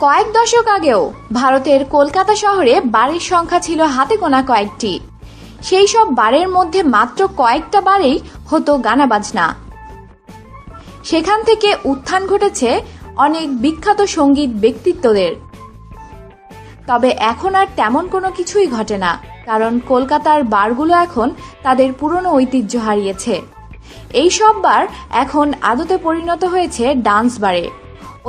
কয়েক দশক আগেও ভারতের কলকাতা শহরে বারের সংখ্যা ছিল হাতে গোনা কয়েকটি। সেই সব বারের মধ্যে মাত্র কয়েকটা বারেই হতো গানা বাজনা। সেখান থেকে উত্থান ঘটেছে অনেক বিখ্যাত সঙ্গীত ব্যক্তিত্বদের। তবে এখন আর তেমন কোনো কিছুই ঘটে না, কারণ কলকাতার বারগুলো এখন তাদের পুরনো ঐতিহ্য হারিয়েছে। এই সব বার এখন আদতে পরিণত হয়েছে ডান্স বারে।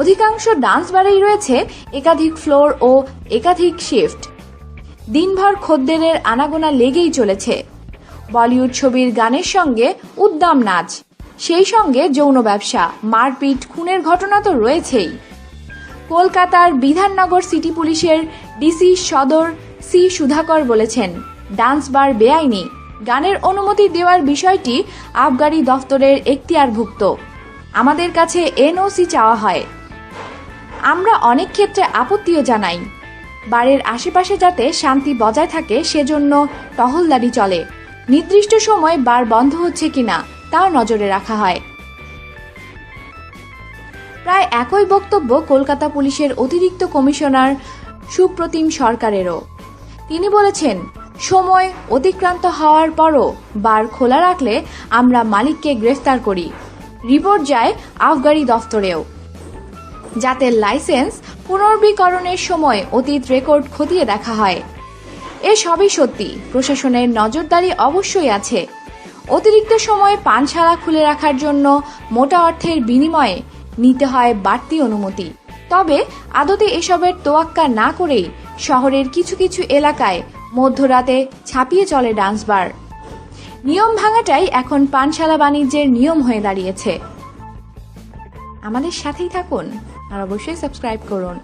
অধিকাংশ ডান্স বারেই রয়েছে একাধিক ফ্লোর ও একাধিক শিফট। দিনভর খদ্দেরের আনাগোনা লেগেই চলেছে। বলিউড ছবির গানের সঙ্গে উদ্দাম নাচ, সেই সঙ্গে যৌন ব্যবসা, মারপিট, খুনের ঘটনা তো রয়েছেই। কলকাতার বিধাননগর সিটি পুলিশের ডিসি সদর সি সুধাকর বলেছেন, ডান্স বার বেআইনি। গানের অনুমতি দেওয়ার বিষয়টি আবগারি দফতরের এখতিয়ারভুক্ত। আমাদের কাছে এনওসি চাওয়া হয়। আমরা অনেক ক্ষেত্রে আপত্তিও জানাই। বারের আশেপাশে যাতে শান্তি বজায় থাকে সেজন্য টহলদারি চলে। নির্দিষ্ট সময় বার বন্ধ হচ্ছে কিনা তাও নজরে রাখা হয়। প্রায় একই বক্তব্য কলকাতা পুলিশের অতিরিক্ত কমিশনার সুপ্রতিম সরকারেরও। তিনি বলেছেন, সময় অতিক্রান্ত হওয়ার পরও বার খোলা রাখলে আমরা মালিককে গ্রেফতার করি। রিপোর্ট যায় আবগারি দফতরেও, যাতে লাইসেন্স পুনর্বীকরণের সময় অতীত রেকর্ড খতিয়ে দেখা হয়। এ সবই সত্যি, প্রশাসনের নজরদারি অবশ্যই আছে। অতিরিক্ত সময় পানশালা খুলে রাখার জন্য মোটা অর্থের বিনিময়ে নিতে হয় বাড়তি অনুমতি। তবে আদতে এসবের তোয়াক্কা না করেই শহরের কিছু কিছু এলাকায় মধ্যরাতে ছাপিয়ে চলে ডান্স বার। নিয়ম ভাঙাটাই এখন পানশালা বাণিজ্যের নিয়ম হয়ে দাঁড়িয়েছে। আমাদের সাথেই থাকুন আর অবশ্যই সাবস্ক্রাইব করুন।